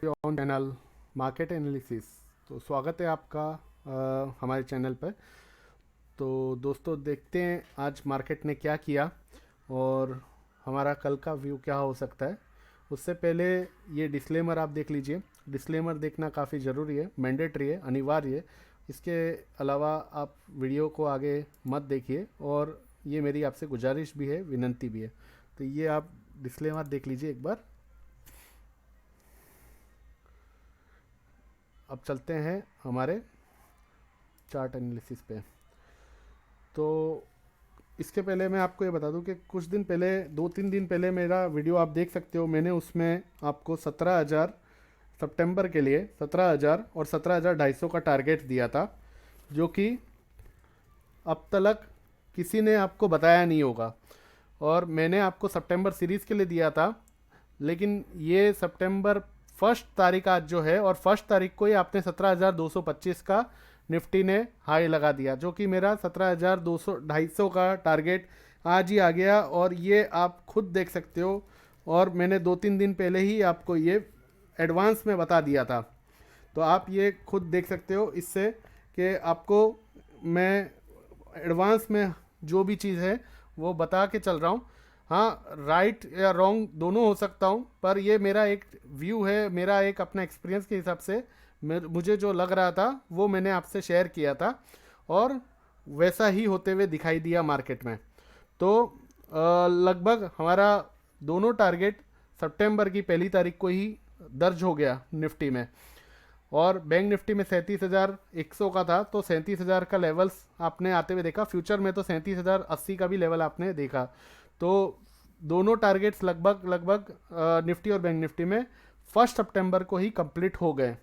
On channel market analysis. तो स्वागत है आपका हमारे चैनल पर। तो दोस्तों देखते हैं आज मार्केट ने क्या किया और हमारा कल का व्यू क्या हो सकता है। उससे पहले ये डिस्क्लेमर आप देख लीजिए। डिस्क्लेमर देखना काफ़ी ज़रूरी है, मैंडेटरी है, अनिवार्य है। इसके अलावा आप वीडियो को आगे मत देखिए और ये मेरी आपसे गुजारिश भी है, विनंती भी है। तो ये आप डिस्क्लेमर देख लीजिए एक बार। अब चलते हैं हमारे चार्ट एनालिसिस पे। तो इसके पहले मैं आपको ये बता दूं कि कुछ दिन पहले, 2-3 दिन पहले मेरा वीडियो आप देख सकते हो। मैंने उसमें आपको 17,000 सितंबर के लिए 17,000 और 17,250 का टारगेट दिया था, जो कि अब तक किसी ने आपको बताया नहीं होगा। और मैंने आपको सितंबर सीरीज़ के लिए दिया था, लेकिन ये सितंबर 1 तारीख आज जो है, और 1 तारीख को ही आपने 17,225 का निफ्टी ने हाई लगा दिया, जो कि मेरा 17,200-250 का टारगेट आज ही आ गया। और ये आप खुद देख सकते हो, और मैंने 2-3 दिन पहले ही आपको ये एडवांस में बता दिया था। तो आप ये खुद देख सकते हो इससे कि आपको मैं एडवांस में जो भी चीज़ है वो बता के चल रहा हूँ। हाँ, राइट या रॉन्ग दोनों हो सकता हूँ, पर ये मेरा एक व्यू है, मेरा एक अपना एक्सपीरियंस के हिसाब से मुझे जो लग रहा था वो मैंने आपसे शेयर किया था, और वैसा ही होते हुए दिखाई दिया मार्केट में। तो लगभग हमारा दोनों टारगेट सितंबर की 1 तारीख को ही दर्ज हो गया निफ्टी में। और बैंक निफ्टी में 37,100 का था, तो 37,000 का लेवल्स आपने आते हुए देखा। फ्यूचर में तो 37,080 का भी लेवल आपने देखा। तो दोनों टारगेट्स लगभग लगभग निफ्टी और बैंक निफ्टी में 1 सितंबर को ही कंप्लीट हो गए।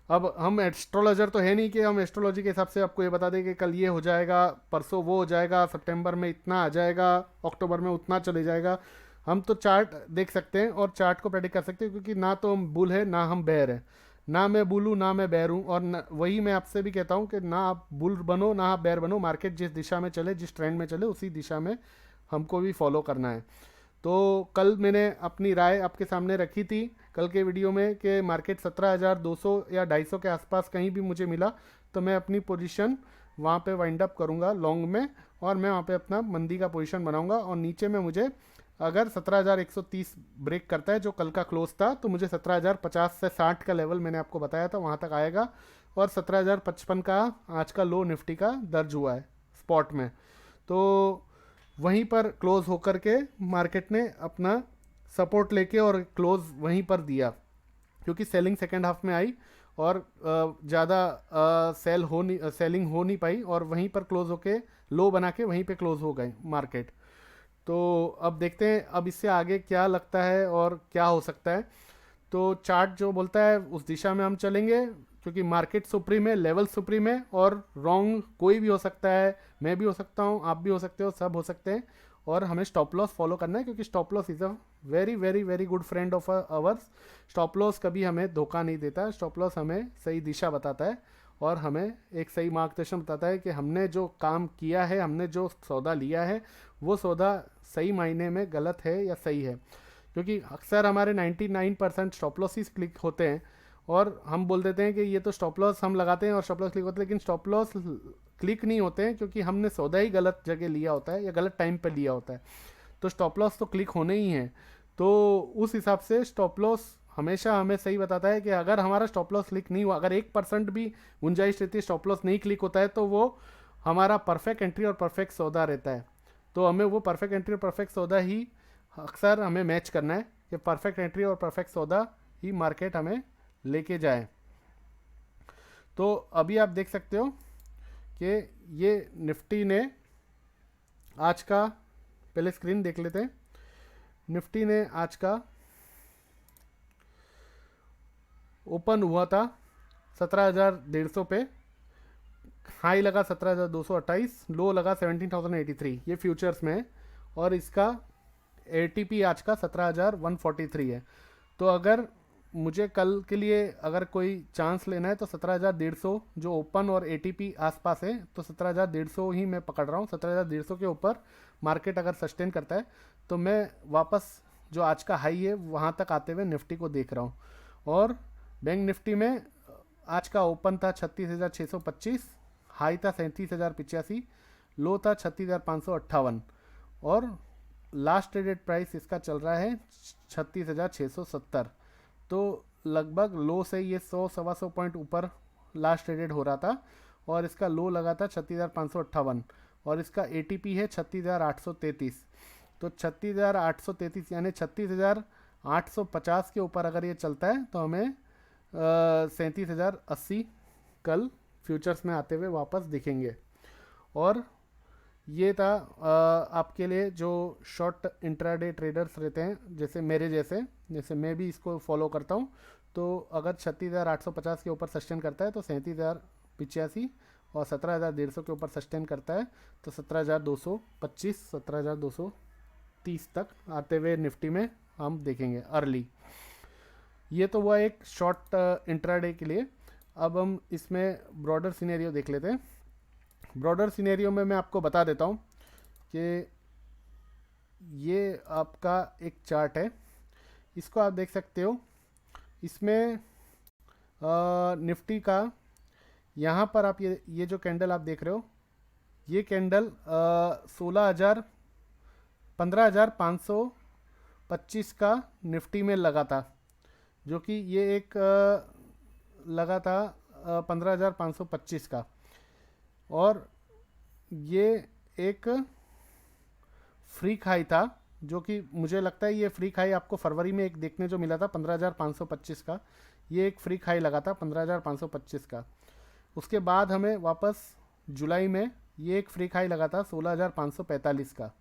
अब हम एस्ट्रोलॉजर तो है नहीं कि हम एस्ट्रोलॉजी के हिसाब से आपको ये बता दें कि कल ये हो जाएगा, परसों वो हो जाएगा, सितंबर में इतना आ जाएगा, अक्टूबर में उतना चले जाएगा। हम तो चार्ट देख सकते हैं और चार्ट को प्रेडिक्ट कर सकते हैं, क्योंकि ना तो हम बुल है ना हम बैर है। ना मैं बुल हूँ ना मैं बैर हूँ, और वही मैं आपसे भी कहता हूँ कि ना आप बुल बनो ना आप बैर बनो। मार्केट जिस दिशा में चले, जिस ट्रेंड में चले, उसी दिशा में हमको भी फॉलो करना है। तो कल मैंने अपनी राय आपके सामने रखी थी कल के वीडियो में कि मार्केट 17,200 या 250 के आसपास कहीं भी मुझे मिला तो मैं अपनी पोजीशन वहाँ पे वाइंड अप करूँगा लॉन्ग में, और मैं वहाँ पे अपना मंदी का पोजीशन बनाऊँगा। और नीचे में मुझे अगर 17,130 ब्रेक करता है, जो कल का क्लोज था, तो मुझे 17,050 से 60 का लेवल मैंने आपको बताया था वहाँ तक आएगा। और 17,055 का आज का लो निफ्टी का दर्ज हुआ है स्पॉट में। तो वहीं पर क्लोज होकर के मार्केट ने अपना सपोर्ट लेके और क्लोज वहीं पर दिया, क्योंकि सेलिंग सेकेंड हाफ में आई और ज़्यादा सेलिंग हो नहीं पाई, और वहीं पर क्लोज होके लो बना के वहीं पे क्लोज हो गए मार्केट। तो अब देखते हैं अब इससे आगे क्या लगता है और क्या हो सकता है। तो चार्ट जो बोलता है उस दिशा में हम चलेंगे, क्योंकि मार्केट सुप्रीम है, लेवल सुप्रीम है, और रॉन्ग कोई भी हो सकता है। मैं भी हो सकता हूँ, आप भी हो सकते हो, सब हो सकते हैं। और हमें स्टॉप लॉस फॉलो करना है, क्योंकि stop loss is a very very very good friend of ours. Stop loss कभी हमें धोखा नहीं देता। स्टॉप लॉस हमें सही दिशा बताता है और हमें एक सही मार्गदर्शन बताता है कि हमने जो काम किया है, हमने जो सौदा लिया है, वो सौदा सही मायने में गलत है या सही है। क्योंकि अक्सर हमारे 99% स्टॉप लॉस ही क्लिक होते हैं, और हम बोल देते हैं कि ये तो स्टॉप लॉस हम लगाते हैं और स्टॉप लॉस क्लिक होते हैं, लेकिन स्टॉप लॉस क्लिक नहीं होते हैं, क्योंकि हमने सौदा ही गलत जगह लिया होता है या गलत टाइम पे लिया होता है। तो स्टॉप लॉस तो क्लिक होने ही हैं। तो उस हिसाब से स्टॉप लॉस हमेशा हमें सही बताता है कि अगर हमारा स्टॉप लॉस क्लिक नहीं हुआ, अगर 1% भी गुंजाइश रहती है स्टॉप लॉस नहीं क्लिक होता है, तो वो हमारा परफेक्ट एंट्री और परफेक्ट सौदा रहता है। तो हमें वो परफेक्ट एंट्री और परफेक्ट सौदा ही अक्सर हमें मैच करना है, कि परफेक्ट एंट्री और परफेक्ट सौदा ही मार्केट हमें लेके जाए। तो अभी आप देख सकते हो कि ये निफ्टी ने आज का, पहले स्क्रीन देख लेते हैं। निफ्टी ने आज का ओपन हुआ था 17,150 पे, हाई लगा 17,228, लो लगा 17,083, ये फ्यूचर्स में है। और इसका एटीपी आज का 17,143 है। तो अगर मुझे कल के लिए अगर कोई चांस लेना है तो 17,150 जो ओपन और एटीपी आसपास है, तो 17,150 ही मैं पकड़ रहा हूँ। 17,150 के ऊपर मार्केट अगर सस्टेन करता है तो मैं वापस जो आज का हाई है वहाँ तक आते हुए निफ्टी को देख रहा हूँ। और बैंक निफ्टी में आज का ओपन था 36,625, हाई था 37,085, लो था 36,558 और लास्ट ट्रेडेड प्राइस इसका चल रहा है 36,670। तो लगभग लो से ये 100 सवा 100 पॉइंट ऊपर लास्ट ट्रेडेड हो रहा था और इसका लो लगा था 36,558 और इसका एटीपी है 36,833। तो 36,833 यानी 36,850 के ऊपर अगर ये चलता है तो हमें 37,080 कल फ्यूचर्स में आते हुए वापस दिखेंगे। और ये था आपके लिए जो शॉर्ट इंट्राडे ट्रेडर्स रहते हैं जैसे मेरे जैसे मैं भी इसको फॉलो करता हूँ। तो अगर 36,850 के ऊपर सस्टेन करता है तो 37,085 और 17,150 के ऊपर सस्टेन करता है तो 17,225 17,230 तक आते हुए निफ्टी में हम देखेंगे अर्ली। ये तो हुआ एक शॉर्ट इंट्राडे के लिए। अब हम इसमें ब्रॉडर सिनेरियो देख लेते हैं। ब्रॉडर सिनेरियो में मैं आपको बता देता हूँ कि ये आपका एक चार्ट है, इसको आप देख सकते हो। इसमें निफ्टी का यहाँ पर आप ये जो कैंडल आप देख रहे हो, ये कैंडल 15,525 का निफ्टी में लगा था, जो कि ये एक लगा था 15,525 का। और ये एक फ्रीक हाई था, जो कि मुझे लगता है ये फ्रीक हाई आपको फरवरी में एक देखने जो मिला था 15,525 का। ये एक फ्रीक हाई लगा था 15,525 का। उसके बाद हमें वापस जुलाई में ये एक फ्रीक हाई लगा था 16,545 का।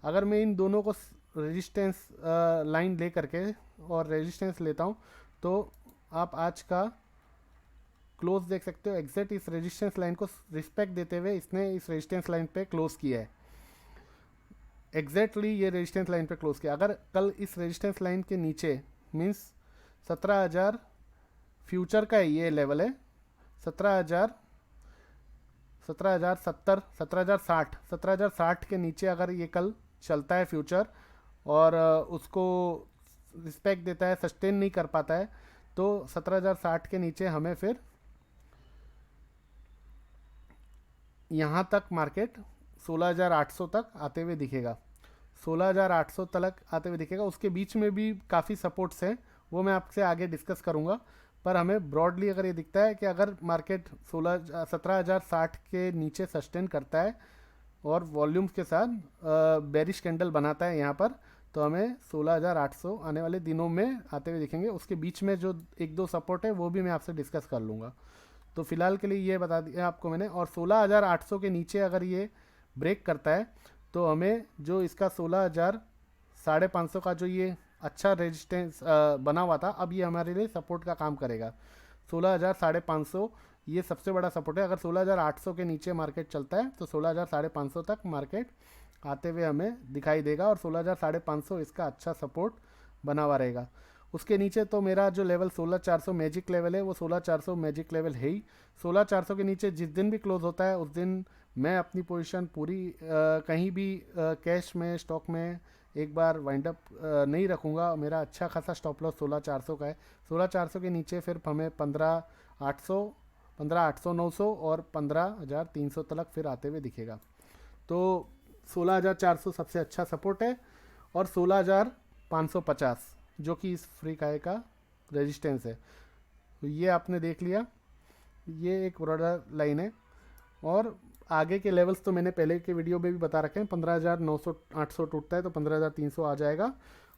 अगर मैं इन दोनों को रेजिस्टेंस लाइन ले करके और रेजिस्टेंस लेता हूँ तो आप आज का क्लोज देख सकते हो। एग्जैक्ट इस रेजिस्टेंस लाइन को रिस्पेक्ट देते हुए इसने इस रेजिस्टेंस लाइन पे क्लोज किया है। एग्जैक्टली ये रेजिस्टेंस लाइन पे क्लोज किया। अगर कल इस रेजिस्टेंस लाइन के नीचे मीन्स 17,000 फ्यूचर का ये लेवल है, 17,070 17,060 के नीचे अगर ये कल चलता है फ्यूचर और उसको रिस्पेक्ट देता है, सस्टेन नहीं कर पाता है, तो 17,060 के नीचे हमें फिर यहाँ तक मार्केट 16,800 तक आते हुए दिखेगा। 16,800 तक आते हुए दिखेगा। उसके बीच में भी काफ़ी सपोर्ट्स हैं, वो मैं आपसे आगे डिस्कस करूँगा। पर हमें ब्रॉडली अगर ये दिखता है कि अगर मार्केट 17,060 के नीचे सस्टेन करता है और वॉल्यूम्स के साथ बेरिश कैंडल बनाता है यहाँ पर, तो हमें 16,800 आने वाले दिनों में आते हुए दिखेंगे। उसके बीच में जो एक दो सपोर्ट है वो भी मैं आपसे डिस्कस कर लूँगा। तो फिलहाल के लिए ये बता दिया आपको मैंने। और 16,800 के नीचे अगर ये ब्रेक करता है तो हमें जो इसका 16,550 का जो ये अच्छा रेजिस्टेंस बना हुआ था, अब ये हमारे लिए सपोर्ट का काम करेगा। 16,550 ये सबसे बड़ा सपोर्ट है। अगर 16,800 के नीचे मार्केट चलता है तो 16,550 तक मार्केट आते हुए हमें दिखाई देगा और 16,550 इसका अच्छा सपोर्ट बना हुआ रहेगा। उसके नीचे तो मेरा जो लेवल 16,400 मैजिक लेवल है, वो 16,400 मैजिक लेवल है ही। 16,400 के नीचे जिस दिन भी क्लोज होता है उस दिन मैं अपनी पोजीशन पूरी कहीं भी कैश में स्टॉक में एक बार वाइंड अप नहीं रखूँगा। मेरा अच्छा खासा स्टॉप लॉस 16,400 का है। 16,400 के नीचे फिर हमें 15,800 900 और 15,300 तक फिर आते हुए दिखेगा। तो 16,400 सबसे अच्छा सपोर्ट है और 16,550 जो कि इस फ्री काय का रेजिस्टेंस है। तो ये आपने देख लिया, ये एक ब्रॉडर लाइन है। और आगे के लेवल्स तो मैंने पहले के वीडियो में भी बता रखे हैं। 15,900 800 टूटता है तो 15,300 आ जाएगा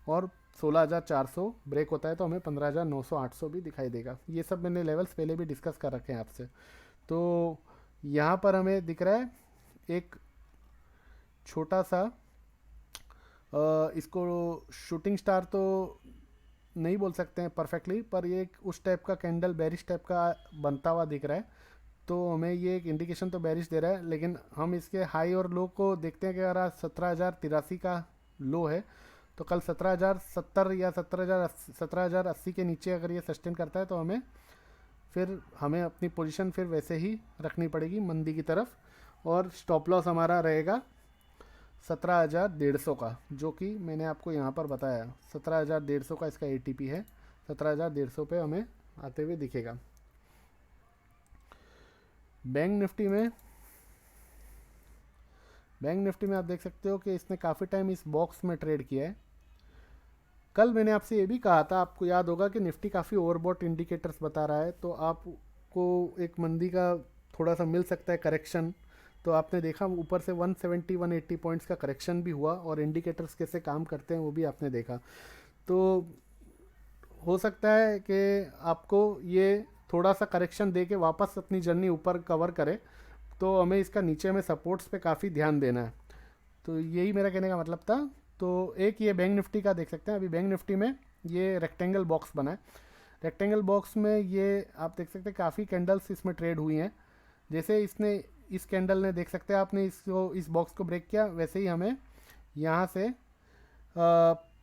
और 16,400 ब्रेक होता है तो हमें 15,900 800 भी दिखाई देगा। ये सब मैंने लेवल्स पहले भी डिस्कस कर रखे हैं आपसे। तो यहाँ पर हमें दिख रहा है एक छोटा सा इसको शूटिंग स्टार तो नहीं बोल सकते हैं परफेक्टली, पर ये एक उस टाइप का कैंडल बेरिश टाइप का बनता हुआ दिख रहा है। तो हमें ये एक इंडिकेशन तो बेरिश दे रहा है, लेकिन हम इसके हाई और लो को देखते हैं कि अगर आज 17,083 का लो है तो कल 17,070 या 17,080 के नीचे अगर ये सस्टेन करता है तो हमें अपनी पोजीशन फिर वैसे ही रखनी पड़ेगी मंदी की तरफ। और स्टॉप लॉस हमारा रहेगा 17,150 का, जो कि मैंने आपको यहाँ पर बताया 17,150 का इसका एटीपी है। 17,150 पे हमें आते हुए दिखेगा। बैंक निफ्टी में आप देख सकते हो कि इसने काफ़ी टाइम इस बॉक्स में ट्रेड किया है। कल मैंने आपसे ये भी कहा था, आपको याद होगा, कि निफ्टी काफ़ी ओवरबॉट इंडिकेटर्स बता रहा है, तो आपको एक मंदी का थोड़ा सा मिल सकता है करेक्शन। तो आपने देखा ऊपर से 170 180 पॉइंट्स का करेक्शन भी हुआ, और इंडिकेटर्स कैसे काम करते हैं वो भी आपने देखा। तो हो सकता है कि आपको ये थोड़ा सा करेक्शन दे के वापस अपनी जर्नी ऊपर कवर करे, तो हमें इसका नीचे में सपोर्ट्स पे काफ़ी ध्यान देना है। तो यही मेरा कहने का मतलब था। तो एक ये बैंक निफ्टी का देख सकते हैं, अभी बैंक निफ्टी में ये रेक्टेंगल बॉक्स बना है। रेक्टेंगल बॉक्स में ये आप देख सकते हैं काफ़ी कैंडल्स इसमें ट्रेड हुई हैं। जैसे इसने इस कैंडल ने देख सकते हैं आपने इस बॉक्स को ब्रेक किया, वैसे ही हमें यहाँ से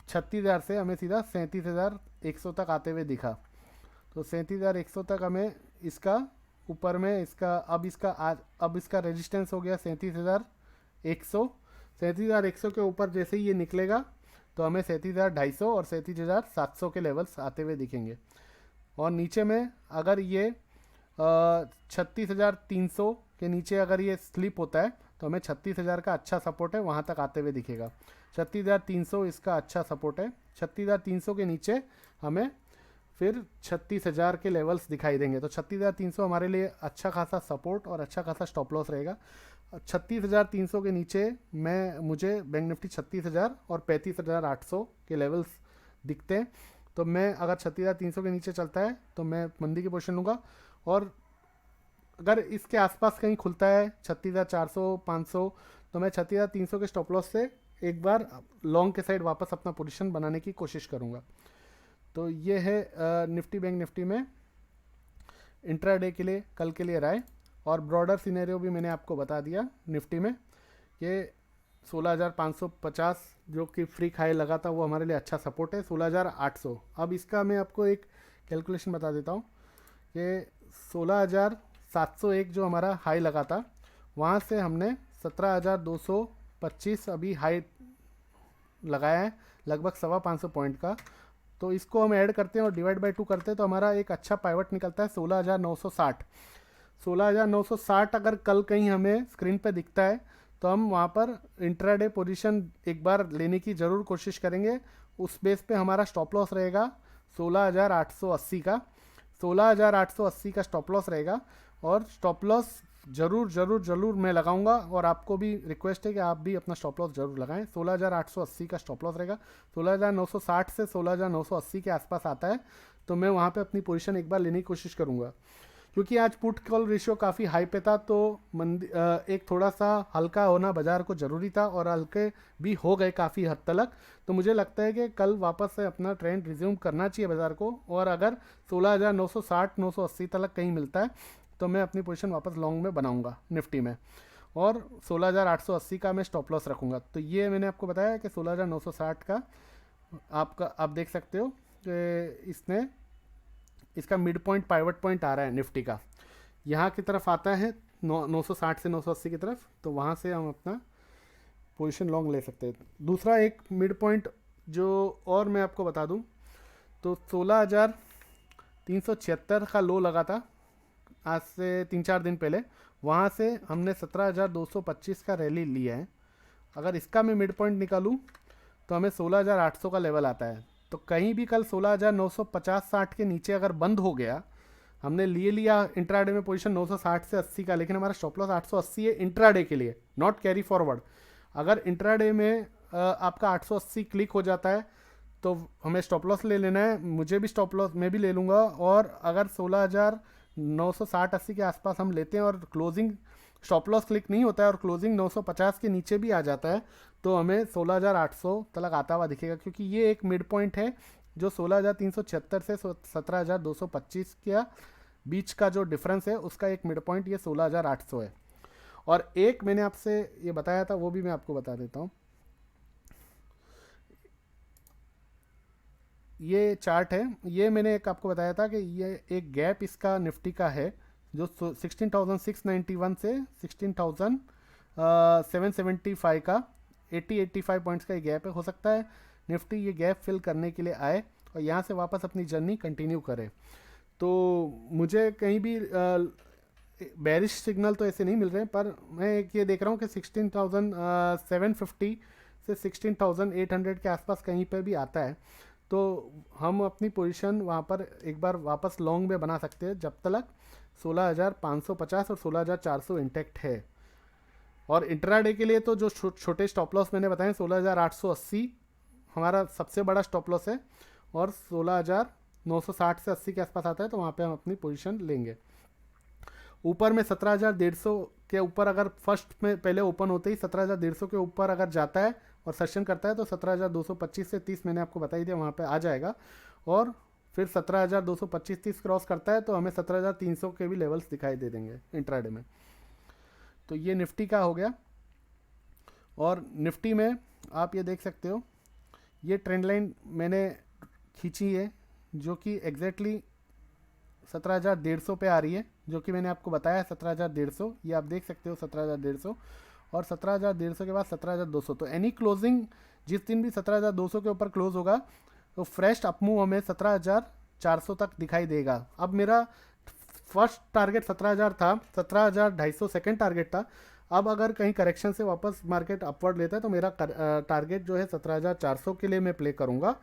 36,000 से हमें सीधा 37,100 तक आते हुए दिखा। तो 37,100 तक हमें इसका ऊपर में इसका अब इसका रेजिस्टेंस हो गया 37,100। 37,100 के ऊपर जैसे ही ये निकलेगा तो हमें 37,250 और 37,700 के लेवल्स आते हुए दिखेंगे। और नीचे में अगर ये 36,300 के नीचे अगर ये स्लिप होता है तो हमें 36,000 का अच्छा सपोर्ट है, वहाँ तक आते हुए दिखेगा। 36,300 इसका अच्छा सपोर्ट है। 36,300 के नीचे हमें फिर 36,000 के लेवल्स दिखाई देंगे। तो 36,300 हमारे लिए अच्छा खासा सपोर्ट और अच्छा खासा स्टॉप लॉस रहेगा। 36,300 के नीचे मुझे बैंक निफ्टी 36,000 और 35,800 के लेवल्स दिखते हैं। तो मैं अगर 36,300 के नीचे चलता है तो मैं मंदी की पोजीशन लूँगा, और अगर इसके आसपास कहीं खुलता है 36,400 500 तो मैं 36,300 के स्टॉप लॉस से एक बार लॉन्ग के साइड वापस अपना पोजीशन बनाने की कोशिश करूँगा। तो ये है निफ्टी बैंक निफ्टी में इंट्राडे के लिए कल के लिए राय। और ब्रॉडर सिनेरियो भी मैंने आपको बता दिया निफ्टी में कि 16,550 जो कि फ्री हाई लगा था वो हमारे लिए अच्छा सपोर्ट है। 16,800, अब इसका मैं आपको एक कैलकुलेशन बता देता हूँ कि 16,701 जो हमारा हाई लगा था वहाँ से हमने 17,225 अभी हाई लगाया है, लगभग 550 पॉइंट का। तो इसको हम ऐड करते हैं और डिवाइड बाय 2 करते हैं तो हमारा एक अच्छा पाइवट निकलता है 16,960। 16,960 अगर कल कहीं हमें स्क्रीन पे दिखता है तो हम वहाँ पर इंट्राडे पोजीशन एक बार लेने की ज़रूर कोशिश करेंगे। उस बेस पे हमारा स्टॉप लॉस रहेगा 16,880 का। 16,880 का स्टॉप लॉस रहेगा, और स्टॉप लॉस ज़रूर मैं लगाऊंगा, और आपको भी रिक्वेस्ट है कि आप भी अपना स्टॉप लॉस ज़रूर लगाएं। 16,880 का स्टॉप लॉस रहेगा। 16,960 से 16,980 के आसपास आता है तो मैं वहाँ पे अपनी पोजीशन एक बार लेने की कोशिश करूँगा, क्योंकि आज पुट कॉल रेशियो काफ़ी हाई पे था। तो एक थोड़ा सा हल्का होना बाज़ार को ज़रूरी था, और हल्के भी हो गए काफ़ी हद तक। तो मुझे लगता है कि कल वापस से अपना ट्रेंड रिज्यूम करना चाहिए बाज़ार को, और अगर 16,960 980 तक कहीं मिलता है तो मैं अपनी पोजीशन वापस लॉन्ग में बनाऊंगा निफ्टी में, और 16,880 का मैं स्टॉप लॉस रखूँगा। तो ये मैंने आपको बताया कि 16,960 का आप देख सकते हो कि इसका मिड पॉइंट पाइवट पॉइंट आ रहा है निफ्टी का, यहाँ की तरफ आता है 960 से 980 की तरफ, तो वहाँ से हम अपना पोजीशन लॉन्ग ले सकते हैं। दूसरा एक मिड पॉइंट जो और मैं आपको बता दूं तो 16,376 का लो लगा था आज से 3-4 दिन पहले, वहाँ से हमने 17,225 का रैली लिया है। अगर इसका मैं मिड पॉइंट निकालूं तो हमें 16,800 का लेवल आता है। तो कहीं भी कल 16,950-60 के नीचे अगर बंद हो गया, हमने लिया इंट्राडे में पोजीशन 960 से 80 का, लेकिन हमारा स्टॉप लॉस 880 है इंट्राडे के लिए, नॉट कैरी फॉरवर्ड। अगर इंट्राडे में आपका 880 क्लिक हो जाता है तो हमें स्टॉप लॉस ले लेना है, मुझे भी स्टॉप लॉस मैं भी ले लूँगा। और अगर 16,960-80 के आसपास हम लेते हैं और क्लोजिंग स्टॉप लॉस क्लिक नहीं होता है और क्लोजिंग 950 के नीचे भी आ जाता है तो हमें 16,800 तक आता हुआ दिखेगा, क्योंकि ये एक मिड पॉइंट है जो 16,376 से 17,225 के बीच का जो डिफरेंस है उसका एक मिड पॉइंट ये 16,800 है। और एक मैंने आपसे ये बताया था वो भी मैं आपको बता देता हूँ। ये चार्ट है, ये मैंने एक आपको बताया था कि ये एक गैप इसका निफ्टी का है जो 16,691 से 16,775 का 80-85 पॉइंट्स का ये गैप है। हो सकता है निफ्टी ये गैप फिल करने के लिए आए और यहाँ से वापस अपनी जर्नी कंटिन्यू करे। तो मुझे कहीं भी बेरिश सिग्नल तो ऐसे नहीं मिल रहे हैं, पर मैं एक ये देख रहा हूँ कि 16,750 से 16,800 के आसपास कहीं पे भी आता है। तो हम अपनी पोजीशन वहाँ पर एक बार वापस लॉन्ग में बना सकते हैं जब तक 16,550 और 16,400 इंटैक्ट है। और इंट्राडे के लिए तो जो छोटे स्टॉप लॉस मैंने बताए 16,880 हमारा सबसे बड़ा स्टॉप लॉस है, और 16,960 से 80 के आसपास आता है, तो वहाँ पे हम अपनी पोजीशन लेंगे। ऊपर में 17,150 के ऊपर अगर फर्स्ट में पहले ओपन होते ही 17,150 के ऊपर अगर जाता है और सेशन करता है तो 17,225 से 30 मैंने आपको बता ही दिया वहाँ पे आ जाएगा। और फिर 17,225-30 क्रॉस करता है तो हमें 17,300 के भी लेवल्स दिखाई दे देंगे इंट्राडे में। तो ये निफ्टी का हो गया। और निफ्टी में आप ये देख सकते हो, ये ट्रेंड लाइन मैंने खींची है जो कि एग्जैक्टली 17,150 पे आ रही है, जो कि मैंने आपको बताया 17,150, ये आप देख सकते हो 17,150, और 17,150 के बाद 17,200। तो एनी क्लोजिंग जिस दिन भी 17,200 के ऊपर क्लोज होगा तो फ्रेश अपमूव हमें 17,400 तक दिखाई देगा। अब मेरा फर्स्ट टारगेट 17,000 था, 17,250 सेकेंड टारगेट था। अब अगर कहीं करेक्शन से वापस मार्केट अपवर्ड लेता है तो मेरा टारगेट जो है 17,400 के लिए मैं प्ले करूँगा।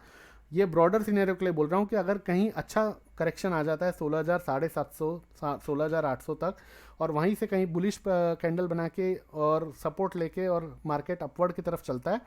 ये ब्रॉडर सिनेरियो के लिए बोल रहा हूँ कि अगर कहीं अच्छा करेक्शन आ जाता है 16,750 16,800 तक, और वहीं से कहीं बुलिश कैंडल बना के और सपोर्ट लेके और मार्केट अपवर्ड की तरफ चलता है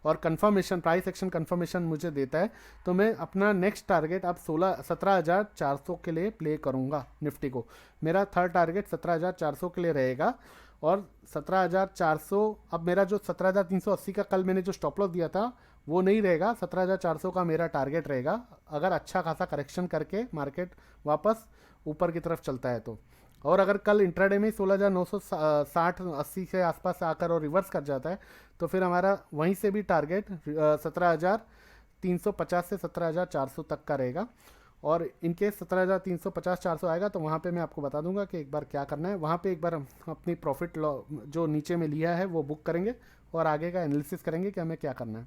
और कंफर्मेशन प्राइस एक्शन कंफर्मेशन मुझे देता है, तो मैं अपना नेक्स्ट टारगेट अब 17,400 के लिए प्ले करूँगा निफ्टी को। मेरा थर्ड टारगेट 17,400 के लिए रहेगा। और 17,400, अब मेरा जो 17,380 का कल मैंने जो स्टॉप लॉस दिया था वो नहीं रहेगा, 17,400 का मेरा टारगेट रहेगा अगर अच्छा खासा करेक्शन करके मार्केट वापस ऊपर की तरफ चलता है तो। और अगर कल इंट्राडे में 16,960-80 के आसपास आकर और रिवर्स कर जाता है तो फिर हमारा वहीं से भी टारगेट 17,350 से 17,400 तक का रहेगा। और इनकेस 17,350-400 आएगा तो वहाँ पे मैं आपको बता दूंगा कि एक बार क्या करना है। वहाँ पे एक बार हम अपनी प्रॉफिट जो नीचे में लिया है वो बुक करेंगे और आगे का एनालिसिस करेंगे कि हमें क्या करना है।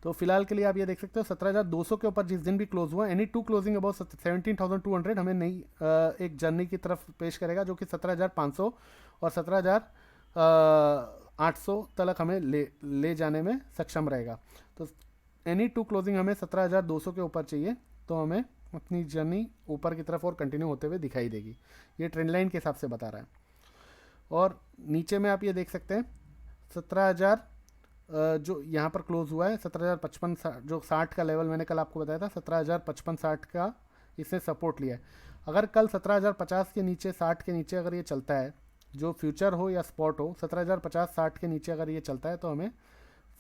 तो फिलहाल के लिए आप ये देख सकते हो 17,200 के ऊपर जिस दिन भी क्लोज हुआ, एनी टू क्लोजिंग अबाउट 17,200 हमें नई एक जर्नी की तरफ पेश करेगा जो कि 17,500 और 17,800 तक हमें ले जाने में सक्षम रहेगा। तो एनी टू क्लोजिंग हमें 17,200 के ऊपर चाहिए तो हमें अपनी जर्नी ऊपर की तरफ और कंटिन्यू होते हुए दिखाई देगी। ये ट्रेंड लाइन के हिसाब से बता रहा है। और नीचे में आप ये देख सकते हैं 17,000 जो यहाँ पर क्लोज हुआ है 17,055 जो 60 का लेवल मैंने कल आपको बताया था 17,055-60 का इसने सपोर्ट लिया है। अगर कल 17,050 के नीचे 60 के नीचे अगर ये चलता है, जो फ्यूचर हो या स्पॉट हो, 17,050-60 के नीचे अगर ये चलता है तो हमें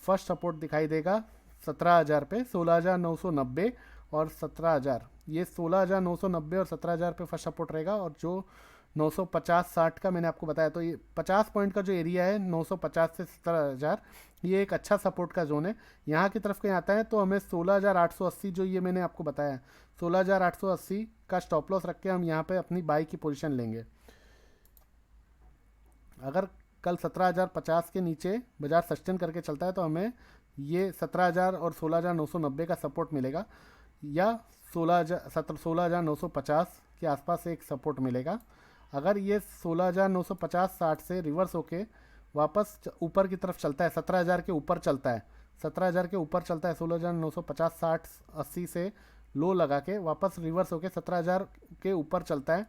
फर्स्ट सपोर्ट दिखाई देगा 17,000 पे 16,990 और 17,000, ये 16,990 और 17,000 पे फर्स्ट सपोर्ट रहेगा। और जो 950-60 का मैंने आपको बताया, तो ये 50 पॉइंट का जो एरिया है 950 से 17,000, ये एक अच्छा सपोर्ट का जोन है। यहाँ की तरफ कहीं आता है तो हमें 16,880 जो ये मैंने आपको बताया 16,880 का स्टॉप लॉस रख के हम यहाँ पे अपनी बाई की पोजीशन लेंगे। अगर कल 17,050 के नीचे बाजार सस्टेन करके चलता है तो हमें ये 17,000 और 16,990 का सपोर्ट मिलेगा, या 16,950 के आसपास एक सपोर्ट मिलेगा। अगर ये 16,950-60 से रिवर्स होके वापस ऊपर की तरफ चलता है, 17,000 के ऊपर चलता है, 17,000 के ऊपर चलता है, 16,950-60-80 से लो लगा के वापस रिवर्स होके 17,000 के ऊपर चलता है,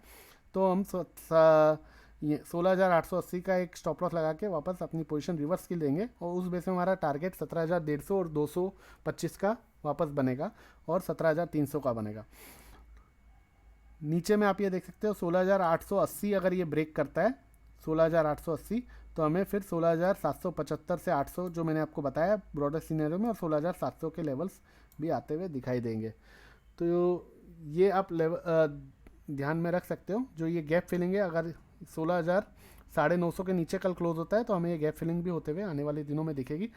तो हम 16,880 का एक स्टॉप लॉस लगा के वापस अपनी पोजीशन रिवर्स की लेंगे और उस बेस में हमारा टारगेट 17,150 और 225 का वापस बनेगा और 17,300 का बनेगा। नीचे में आप ये देख सकते हो 16,880 अगर ये ब्रेक करता है 16,880 तो हमें फिर 16,775 से 800 जो मैंने आपको बताया ब्रॉडर सिनेरियो में, और 16,700 के लेवल्स भी आते हुए दिखाई देंगे। तो ये आप लेवल ध्यान में रख सकते हो। जो ये गैप फिलिंग है, अगर 16,950 के नीचे कल क्लोज होता है तो हमें ये गैप फिलिंग भी होते हुए आने वाले दिनों में दिखेगी।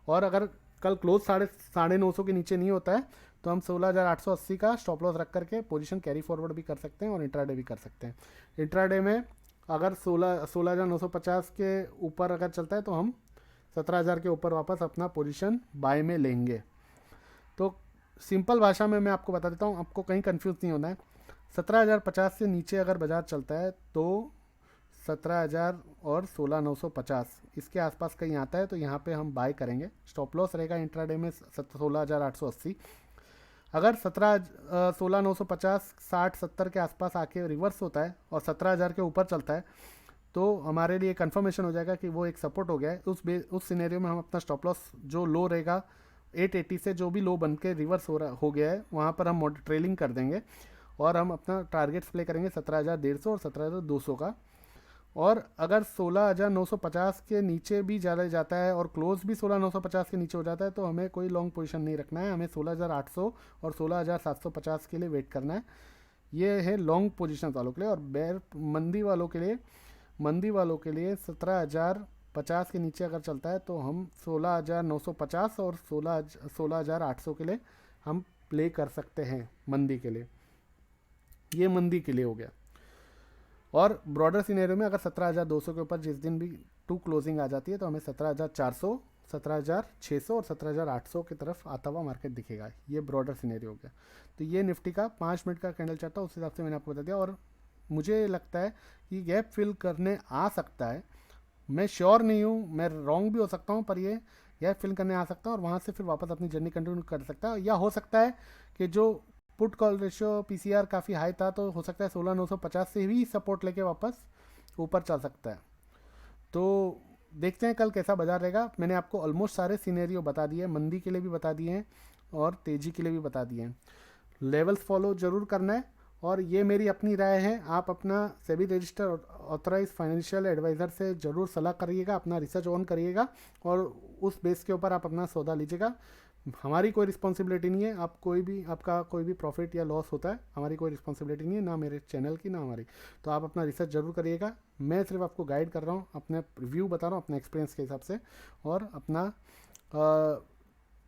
और अगर कल क्लोज 950 के नीचे नहीं होता है तो हम 16,880 का स्टॉप लॉस रख करके पोजीशन कैरी फॉरवर्ड भी कर सकते हैं और इंट्राडे भी कर सकते हैं। इंट्राडे में अगर 16,950 के ऊपर अगर चलता है तो हम 17,000 के ऊपर वापस अपना पोजीशन बाय में लेंगे। तो सिंपल भाषा में मैं आपको बता देता हूँ, आपको कहीं कंफ्यूज नहीं होना है। 17,050 से नीचे अगर बाजार चलता है तो 17,000 और 16,950 इसके आसपास कहीं आता है तो यहाँ पे हम बाय करेंगे। स्टॉप लॉस रहेगा इंट्राडे में 16,880। अगर 16,950 60 70 के आसपास आके रिवर्स होता है और 17,000 के ऊपर चलता है तो हमारे लिए कंफर्मेशन हो जाएगा कि वो एक सपोर्ट हो गया है। उस सिनेरियो में हम अपना स्टॉप लॉस जो लो रहेगा 880 से, जो भी लो बन के रिवर्स हो गया है वहाँ पर हम ट्रेलिंग कर देंगे और हम अपना टारगेट्स प्ले करेंगे 17,150 और 17,200 का। और अगर 16,950 के नीचे भी ज़्यादा जाता है और क्लोज भी 16,950 के नीचे हो जाता है तो हमें कोई लॉन्ग पोजीशन नहीं रखना है, हमें 16,800 और 16,750 के लिए वेट करना है। ये है लॉन्ग पोजीशन वालों के लिए। और बेयर मंदी वालों के लिए 17,050 के नीचे अगर चलता है तो हम 16,950 और 16,800 के लिए हम प्ले कर सकते हैं मंदी के लिए। ये मंदी के लिए हो गया। और ब्रॉडर सिनेरियो में अगर 17,200 के ऊपर जिस दिन भी टू क्लोजिंग आ जाती है तो हमें 17,400, 17,600 और 17,800 की तरफ आता हुआ मार्केट दिखेगा। ये ब्रॉडर सिनेरियो हो गया। तो ये निफ्टी का 5 मिनट का कैंडल चार्ट था, उस हिसाब से मैंने आपको बता दिया। और मुझे लगता है कि गैप फिल करने आ सकता है, मैं श्योर नहीं हूँ, मैं रॉन्ग भी हो सकता हूँ, पर ये गैप फिल करने आ सकता है और वहाँ से फिर वापस अपनी जर्नी कंटिन्यू कर सकता है। या हो सकता है कि जो पुट कॉल रेशियो पीसीआर काफ़ी हाई था तो हो सकता है 16,950 से भी सपोर्ट लेके वापस ऊपर चल सकता है। तो देखते हैं कल कैसा बाजार रहेगा। मैंने आपको ऑलमोस्ट सारे सिनेरियो बता दिए, मंदी के लिए भी बता दिए हैं और तेज़ी के लिए भी बता दिए हैं। लेवल्स फॉलो ज़रूर करना है और ये मेरी अपनी राय है। आप अपना SEBI register authorise financial adviser से ज़रूर सलाह करिएगा, अपना रिसर्च ऑन करिएगा और उस बेस के ऊपर आप अपना सौदा लीजिएगा। हमारी कोई रिस्पॉन्सिबिलिटी नहीं है, आपका कोई भी प्रॉफिट या लॉस होता है, हमारी कोई रिस्पॉन्सिबिलिटी नहीं है, ना मेरे चैनल की ना हमारी। तो आप अपना रिसर्च ज़रूर करिएगा। मैं सिर्फ आपको गाइड कर रहा हूँ, अपने रिव्यू बता रहा हूँ अपने एक्सपीरियंस के हिसाब से, और अपना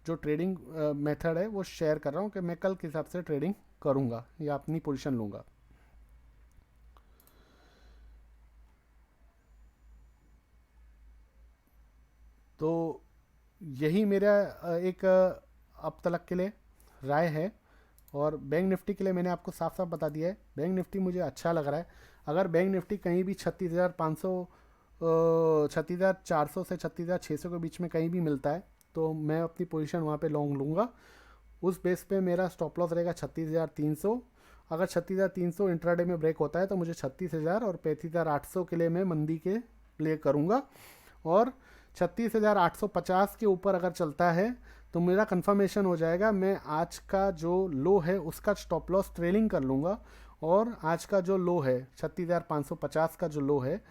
जो ट्रेडिंग मेथड है वो शेयर कर रहा हूँ कि मैं कल के हिसाब से ट्रेडिंग करूँगा या अपनी पोजीशन लूँगा। तो यही मेरा एक अब तक के लिए राय है। और बैंक निफ्टी के लिए मैंने आपको साफ साफ बता दिया है, बैंक निफ्टी मुझे अच्छा लग रहा है। अगर बैंक निफ्टी कहीं भी 36,500 36,400 से 36,600 के बीच में कहीं भी मिलता है तो मैं अपनी पोजीशन वहाँ पे लॉन्ग लूँगा। उस बेस पे मेरा स्टॉप लॉस रहेगा 36,300। अगर 36,300 इंट्राडे में ब्रेक होता है तो मुझे 36,000 और 35,800 के लिए मैं मंदी के प्ले करूँगा। और 36,850 के ऊपर अगर चलता है तो मेरा कंफर्मेशन हो जाएगा, मैं आज का जो लो है उसका स्टॉप लॉस ट्रेलिंग कर लूँगा और आज का जो लो है 36,550 का जो लो है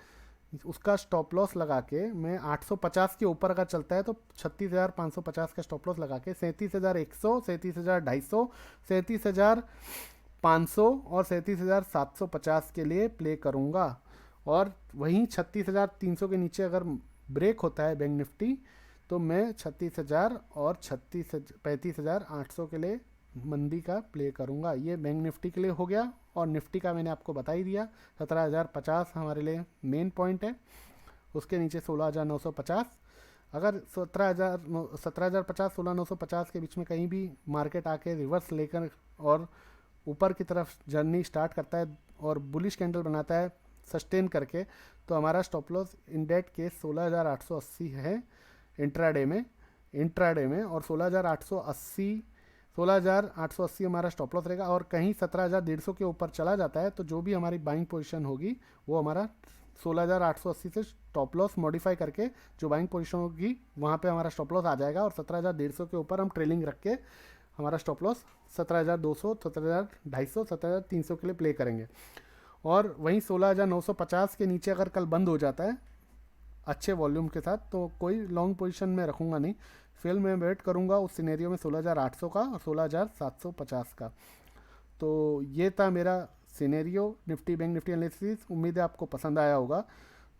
उसका स्टॉप लॉस लगा के मैं 850 के ऊपर अगर चलता है तो 36,550 का स्टॉप लॉस लगा के 37,100, 37,250, 37,500 और 37,750 के लिए प्ले करूँगा। और वहीं 36,300 के नीचे अगर ब्रेक होता है बैंक निफ्टी तो मैं 36,000 और 35,800 के लिए मंदी का प्ले करूँगा। ये बैंक निफ्टी के लिए हो गया। और निफ्टी का मैंने आपको बता ही दिया, 17,050 हमारे लिए मेन पॉइंट है, उसके नीचे 16,950। अगर 17,050 16,950 के बीच में कहीं भी मार्केट आके रिवर्स लेकर और ऊपर की तरफ जर्नी स्टार्ट करता है और बुलिश कैंडल बनाता है सस्टेन करके, तो हमारा stop loss in date case 16,880 है इंट्राडे में और 16,880 हमारा स्टॉप लॉस रहेगा। और कहीं 17,150 के ऊपर चला जाता है तो जो भी हमारी बाइंग पोजीशन होगी वो हमारा 16,880 से स्टॉप लॉस मॉडिफाई करके जो बाइंग पोजीशन होगी वहाँ पे हमारा स्टॉप लॉस आ जाएगा। और 17,150 के ऊपर हम ट्रेलिंग रख के हमारा स्टॉप लॉस 17,200, 17,250, 17,300 के लिए प्ले करेंगे। और वहीं 16,950 के नीचे अगर कल बंद हो जाता है अच्छे वॉल्यूम के साथ तो कोई लॉन्ग पोजीशन में रखूँगा नहीं, फिर मैं वेट करूँगा उस सिनेरियो में 16,800 का और 16,750 का। तो ये था मेरा scenario Nifty bank Nifty analysis. उम्मीद है आपको पसंद आया होगा।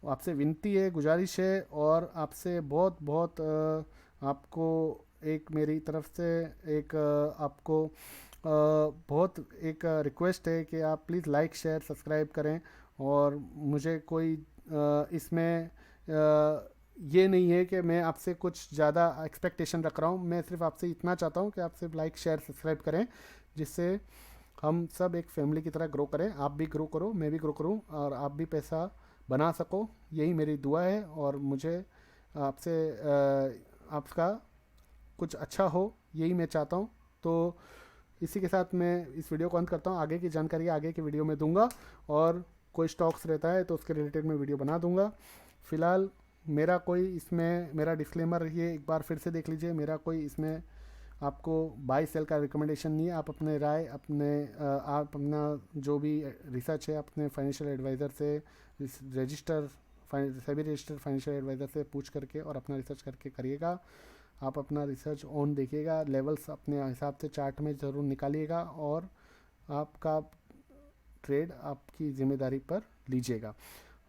आपसे विनती है, गुजारिश है और आपसे बहुत बहुत आपको एक मेरी तरफ से एक आपको बहुत एक रिक्वेस्ट है कि आप प्लीज़ लाइक शेयर सब्सक्राइब करें। और मुझे कोई इसमें ये नहीं है कि मैं आपसे कुछ ज़्यादा एक्सपेक्टेशन रख रहा हूँ, मैं सिर्फ आपसे इतना चाहता हूँ कि आप सिर्फ लाइक शेयर सब्सक्राइब करें, जिससे हम सब एक फैमिली की तरह ग्रो करें। आप भी ग्रो करो, मैं भी ग्रो करूँ, और आप भी पैसा बना सको, यही मेरी दुआ है। और मुझे आपसे आपका कुछ अच्छा हो, यही मैं चाहता हूँ। तो इसी के साथ मैं इस वीडियो को अंत करता हूँ। आगे की जानकारी आगे की वीडियो में दूंगा, और कोई स्टॉक्स रहता है तो उसके रिलेटेड मैं वीडियो बना दूंगा। फिलहाल मेरा कोई इसमें, मेरा डिस्क्लेमर ये एक बार फिर से देख लीजिए, मेरा कोई इसमें आपको बाई सेल का रिकमेंडेशन नहीं है। आप अपने राय, आप अपना जो भी रिसर्च है अपने फाइनेंशियल एडवाइज़र से, रजिस्टर सभी रजिस्टर्ड फाइनेंशियल एडवाइज़र से पूछ करके और अपना रिसर्च करके करिएगा। आप अपना रिसर्च ऑन देखिएगा, लेवल्स अपने हिसाब से चार्ट में ज़रूर निकालिएगा, और आपका ट्रेड आपकी ज़िम्मेदारी पर लीजिएगा।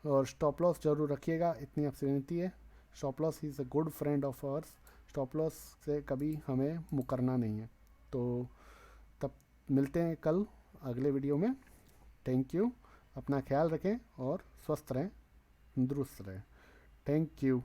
और स्टॉप लॉस ज़रूर रखिएगा, इतनी आपसे विनती है। Stop loss is a good friend of hours. Stop loss से कभी हमें मुकरना नहीं है। तो तब मिलते हैं कल अगले वीडियो में। Thank you. अपना ख्याल रखें और स्वस्थ रहें, तंदुरुस्त रहें। Thank you.